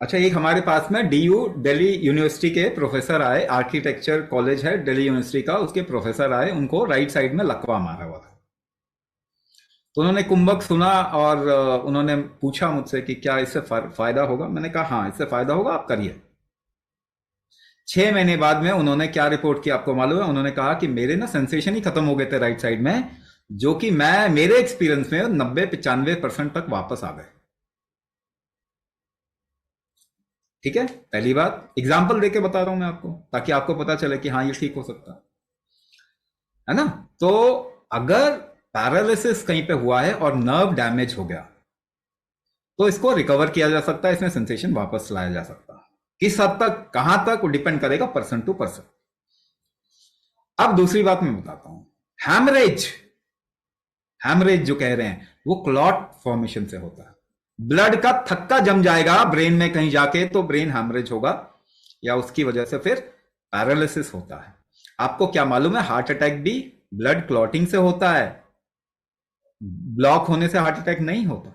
अच्छा, एक हमारे पास में डीयू दिल्ली यूनिवर्सिटी के प्रोफेसर आए, आर्किटेक्चर कॉलेज है दिल्ली यूनिवर्सिटी का, उसके प्रोफेसर आए, उनको राइट साइड में लकवा मारा हुआ था। तो उन्होंने कुंभक सुना और उन्होंने पूछा मुझसे कि क्या इससे फायदा होगा। मैंने कहा हाँ, इससे फायदा होगा, आप करिए। 6 महीने बाद में उन्होंने क्या रिपोर्ट किया आपको मालूम है? उन्होंने कहा कि मेरे ना सेंसेशन ही खत्म हो गए थे राइट साइड में, जो कि मैं मेरे एक्सपीरियंस में 90-95% तक वापस आ गए। ठीक है, पहली बात एग्जाम्पल देके बता रहा हूं मैं आपको, ताकि आपको पता चले कि हाँ ये ठीक हो सकता है ना। तो अगर पैरालिसिस कहीं पे हुआ है और नर्व डैमेज हो गया, तो इसको रिकवर किया जा सकता है, इसमें सेंसेशन वापस लाया जा सकता है। किस हद तक, कहां तक, वो डिपेंड करेगा पर्सन टू पर्सन। अब दूसरी बात मैं बताता हूं, हैमरेज। हैमरेज जो कह रहे हैं वो क्लॉट फॉर्मेशन से होता है। ब्लड का थक्का जम जाएगा ब्रेन में कहीं जाके, तो ब्रेन हैमरेज होगा, या उसकी वजह से फिर पैरालिसिस होता है। आपको क्या मालूम है, हार्ट अटैक भी ब्लड क्लॉटिंग से होता है, ब्लॉक होने से हार्ट अटैक नहीं होता।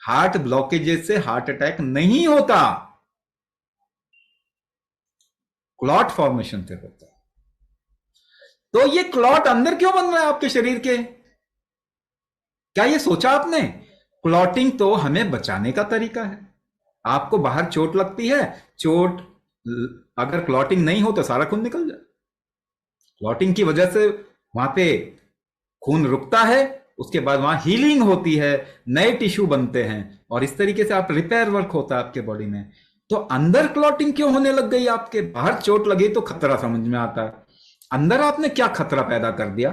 हार्ट ब्लॉकेजेस से हार्ट अटैक नहीं होता, क्लॉट फॉर्मेशन से होता है। तो ये क्लॉट अंदर क्यों बन रहा है आपके शरीर के? क्या ये सोचा आपने? क्लॉटिंग तो हमें बचाने का तरीका है। आपको बाहर चोट लगती है, चोट अगर क्लॉटिंग नहीं हो तो सारा खून निकल जाए। क्लॉटिंग की वजह से वहां पे खून रुकता है, उसके बाद वहां हीलिंग होती है, नए टिश्यू बनते हैं, और इस तरीके से आप रिपेयर वर्क होता है आपके बॉडी में। तो अंदर क्लॉटिंग क्यों होने लग गई आपके? बाहर चोट लगी तो खतरा समझ में आता है, अंदर आपने क्या खतरा पैदा कर दिया?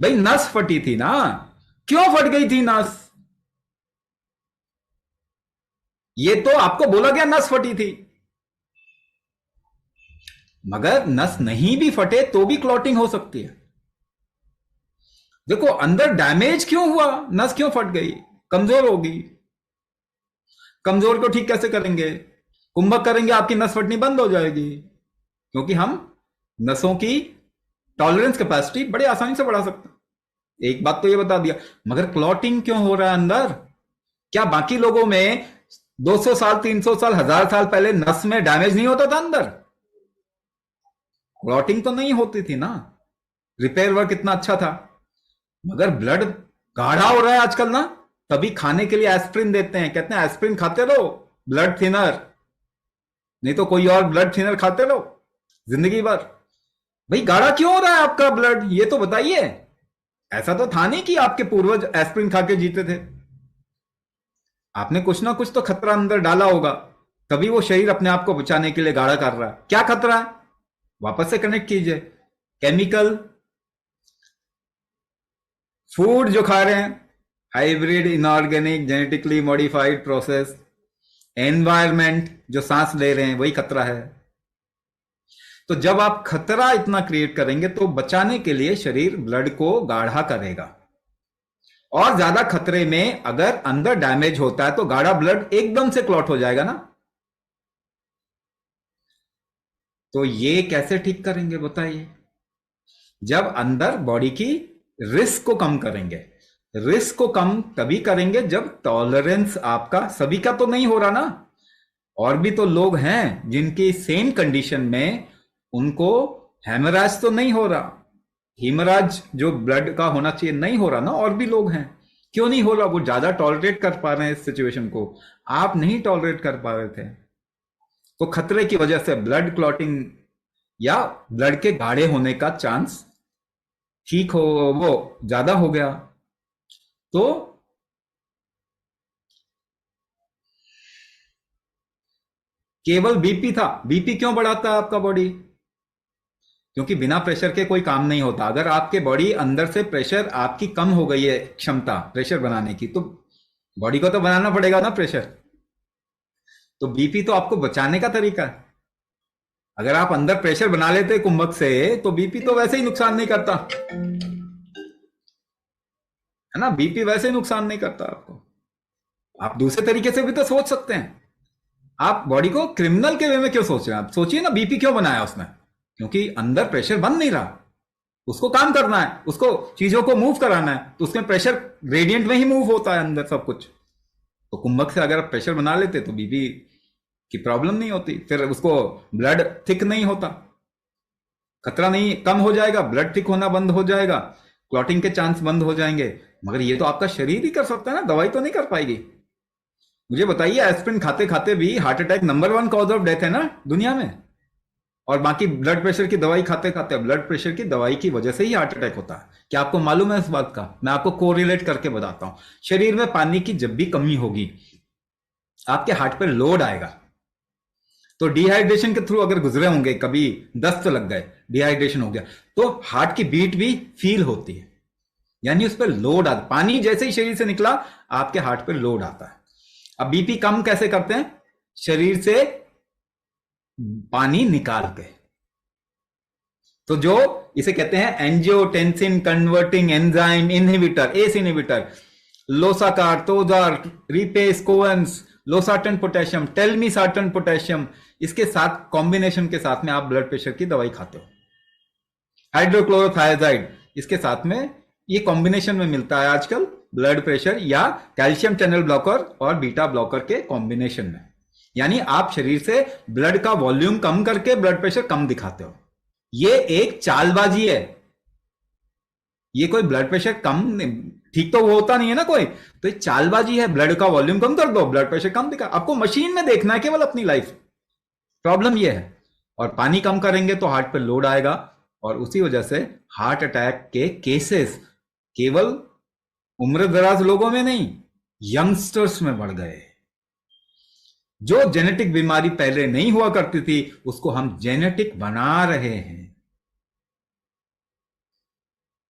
भाई नस फटी थी ना, क्यों फट गई थी नस? ये तो आपको बोला गया नस फटी थी, मगर नस नहीं भी फटे तो भी क्लॉटिंग हो सकती है। देखो अंदर डैमेज क्यों हुआ, नस क्यों फट गई? कमजोर होगी। कमजोर को ठीक कैसे करेंगे? कुंभक करेंगे, आपकी नस फटनी बंद हो जाएगी, क्योंकि हम नसों की टॉलरेंस कैपेसिटी बड़े आसानी से बढ़ा सकते हैं। एक बात तो ये बता दिया, मगर क्लॉटिंग क्यों हो रहा है अंदर? क्या बाकी लोगों में 200 साल, 300 साल, 1000 साल पहले नस में डैमेज नहीं होता था अंदर? क्लॉटिंग तो नहीं होती थी ना, रिपेयर वर्क इतना अच्छा था। मगर ब्लड गाढ़ा हो रहा है आजकल ना, तभी खाने के लिए एस्प्रिन देते हैं, कहते हैं एस्प्रिन खाते रहो, ब्लड थिनर, नहीं तो कोई और ब्लड थिनर खाते रहो जिंदगी भर। भाई गाढ़ा क्यों हो रहा है आपका ब्लड, ये तो बताइए। ऐसा तो था नहीं कि आपके पूर्वज एस्प्रिन खा के जीते थे। आपने कुछ ना कुछ तो खतरा अंदर डाला होगा, तभी वो शरीर अपने आप को बचाने के लिए गाढ़ा कर रहा है। क्या खतरा है? वापस से कनेक्ट कीजिए। केमिकल, फूड जो खा रहे हैं, hybrid, inorganic, genetically modified process, environment जो सांस ले रहे हैं, वही खतरा है। तो जब आप खतरा इतना क्रिएट करेंगे तो बचाने के लिए शरीर ब्लड को गाढ़ा करेगा, और ज्यादा खतरे में अगर अंदर डैमेज होता है तो गाढ़ा ब्लड एकदम से क्लॉट हो जाएगा ना। तो ये कैसे ठीक करेंगे बताइए? जब अंदर बॉडी की रिस्क को कम करेंगे। रिस्क को कम तभी करेंगे जब टॉलरेंस आपका, सभी का तो नहीं हो रहा ना, और भी तो लोग हैं जिनकी सेम कंडीशन में उनको हेमराज तो नहीं हो रहा, हेमराज जो ब्लड का होना चाहिए नहीं हो रहा ना, और भी लोग हैं। क्यों नहीं हो रहा? वो ज्यादा टॉलरेट कर पा रहे हैं इस सिचुएशन को, आप नहीं टॉलरेट कर पा रहे थे। तो खतरे की वजह से ब्लड क्लॉटिंग या ब्लड के गाढ़े होने का चांस ठीक हो, वो ज्यादा हो गया। तो केवल बीपी था। बीपी क्यों बढ़ाता है आपका बॉडी? क्योंकि बिना प्रेशर के कोई काम नहीं होता। अगर आपके बॉडी अंदर से प्रेशर आपकी कम हो गई है, क्षमता प्रेशर बनाने की, तो बॉडी को तो बनाना पड़ेगा ना प्रेशर। तो बीपी तो आपको बचाने का तरीका है। अगर आप अंदर प्रेशर बना लेते कुंभक से, तो बीपी तो वैसे ही नुकसान नहीं करता, है ना। बीपी वैसे ही नुकसान नहीं करता आपको। आप दूसरे तरीके से भी तो सोच सकते हैं। आप बॉडी को क्रिमिनल के वे में क्यों सोच रहे हैं? आप सोचिए ना, बीपी क्यों बनाया उसने? क्योंकि अंदर प्रेशर बन नहीं रहा, उसको काम करना है, उसको चीजों को मूव कराना है, तो उसमें प्रेशर ग्रेडियंट में ही मूव होता है अंदर सब कुछ। तो कुंभक से अगर आप प्रेशर बना लेते तो बीपी की प्रॉब्लम नहीं होती, फिर उसको ब्लड थिक नहीं होता, खतरा नहीं, कम हो जाएगा, ब्लड थिक होना बंद हो जाएगा, क्लॉटिंग के चांस बंद हो जाएंगे। मगर ये तो आपका शरीर ही कर सकता है ना, दवाई तो नहीं कर पाएगी। मुझे बताइए, एस्पिरिन खाते खाते भी heart attack number 1 cause of death है ना दुनिया में, और बाकी ब्लड प्रेशर की दवाई खाते खाते, ब्लड प्रेशर की दवाई की वजह से ही हार्ट अटैक होता है। क्या आपको मालूम है इस बात का? मैं आपको कोरिलेट करके बताता हूं। शरीर में पानी की जब भी कमी होगी, आपके हार्ट पर लोड आएगा, तो डिहाइड्रेशन के थ्रू अगर गुजरे होंगे कभी, दस्त लग गए, डिहाइड्रेशन हो गया, तो हार्ट की बीट भी फील होती है, यानी उस पर लोड आता। पानी जैसे ही शरीर से निकला, आपके हार्ट पर लोड आता है। अब बीपी कम कैसे करते हैं? शरीर से पानी निकाल के। तो जो इसे कहते हैं angiotensin converting enzyme inhibitor, ACE inhibitor, Losacar, Tozaar, Repace, Covance, losartan potassium, telmisartan potassium, इसके साथ कॉम्बिनेशन के साथ में आप ब्लड प्रेशर की दवाई खाते हो। हाइड्रोक्लोरोथायाजाइड, इसके साथ में ये कॉम्बिनेशन में मिलता है आजकल, ब्लड प्रेशर या कैल्शियम चैनल ब्लॉकर और बीटा ब्लॉकर के कॉम्बिनेशन में। यानी आप शरीर से ब्लड का वॉल्यूम कम करके ब्लड प्रेशर कम दिखाते हो। ये एक चालबाजी है, ये कोई ब्लड प्रेशर कम ठीक तो वो होता नहीं है ना कोई, तो ये चालबाजी है। ब्लड का वॉल्यूम कम कर दो, ब्लड प्रेशर कम दिखा। आपको मशीन में देखना है केवल अपनी लाइफ। प्रॉब्लम ये है। और पानी कम करेंगे तो हार्ट पे लोड आएगा, और उसी वजह से हार्ट अटैक के केसेस केवल उम्र दराज लोगों में नहीं, यंगस्टर्स में बढ़ गए। जो जेनेटिक बीमारी पहले नहीं हुआ करती थी, उसको हम जेनेटिक बना रहे हैं।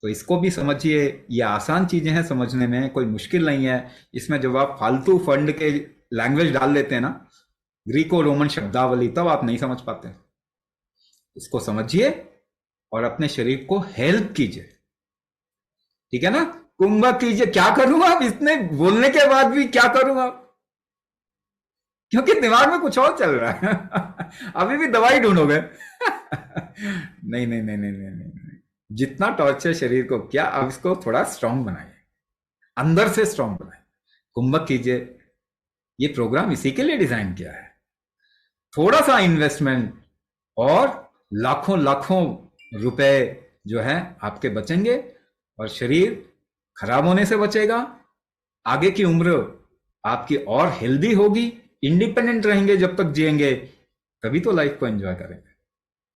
तो इसको भी समझिए, ये आसान चीजें हैं समझने में, कोई मुश्किल नहीं है। इसमें जब आप फालतू फंड के लैंग्वेज डाल लेते हैं ना, ग्रीको रोमन शब्दावली, तब आप नहीं समझ पाते। इसको समझिए और अपने शरीर को हेल्प कीजिए, ठीक है ना? कुंभक कीजिए। क्या करूं अब इतने बोलने के बाद भी? क्या करूं अब, क्योंकि दिमाग में कुछ और चल रहा है। अभी भी दवाई ढूंढोगे? नहीं नहीं नहीं नहीं नहीं नहीं, जितना टॉर्चर शरीर को किया, अब इसको थोड़ा स्ट्रांग बनाइए, अंदर से स्ट्रांग बनाइए। कुंभक कीजिए। ये प्रोग्राम इसी के लिए डिजाइन किया है। थोड़ा सा इन्वेस्टमेंट और लाखों लाखों रुपए जो है आपके बचेंगे, और शरीर खराब होने से बचेगा। आगे की उम्र आपकी और हेल्दी होगी, इंडिपेंडेंट रहेंगे जब तक जिएंगे, तभी तो लाइफ को एंजॉय करेंगे।